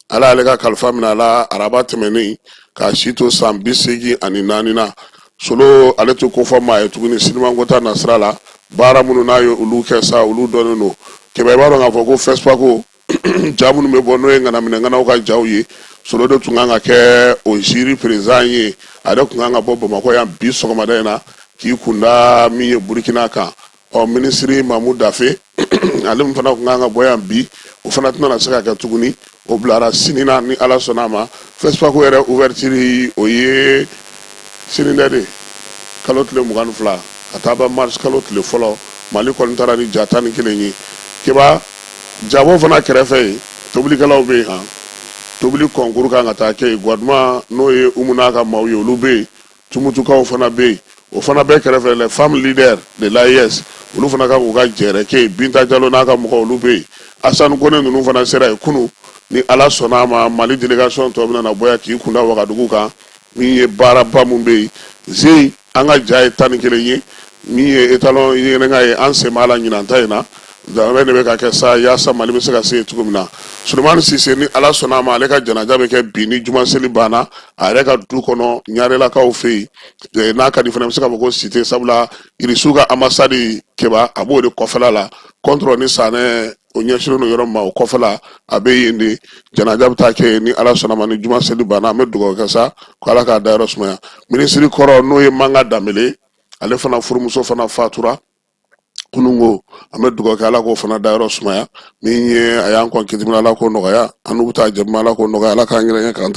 ala ale ka kalifa minɛ a la araba tɛmɛnen k'a si to san 84 na solo ale tɛ ko fɔ maa ye tuguni Sinimankota nasira la baara minnu n'a ye olu kɛ sa olu dɔnnen don Keba i b'a dɔn k'a fɔ ko FESPACO jamu me bono e ngana mine ngana ka jaw ye solo do tunga nga ke o jiri président ye ada kunga nga bobo mako ya bi so ma dena ki kunda mi ye Burkina ka o ministre Mahmoud Dafe alim fana kunga nga boya bi o fana tuna saka ka tuguni o blara sinina ni ala sonama Facebook ko era ouverture o ye sinindade kalotle mugan fla ataba mars kalotle folo mali ko ntara ni jatani kilenyi kiba jabo fana kerefe tobili kalaw be ha tobili konkuru ka ngata ke gwadma no ye umuna ka mawye olube tumutuka fana be o fana be kerefe le femme leader de l'AES olu fana ka uga jere ke binta jalo na ka muko olube asan gone nunu fana sera kunu ni ala sonama mali delegation to bina na boya ki kunda wagadugu ka mi ye baraba mumbe zey anga jay tan kelenye mi ye etalon ye nga ye anse mala nyinanta ina da ne be ka ke sa ya sa mali be se ka se tugumna Suleiman Cissé ni ala sonama ale ka janaja be ke bini juma seli bana are ka du kono nyaare la ka o fe na ka di fana se ka ko cité sabula irisuga ambassade keba abo de kofala la contre ni sane o nyashiro no yoro ma o kofala abe yindi janaja ta ke ni ala sonama ni juma seli bana me dugo ka sa ko ala ka da rosmaya ministre koro no ye manga damele ale fana furumuso fana fatura kunungo ame dugo ka ala ko fana dairo sumaya min ye ayan kon kitimina ala ko nogaya anu buta jemma ala ko nogaya ala ka ngire kan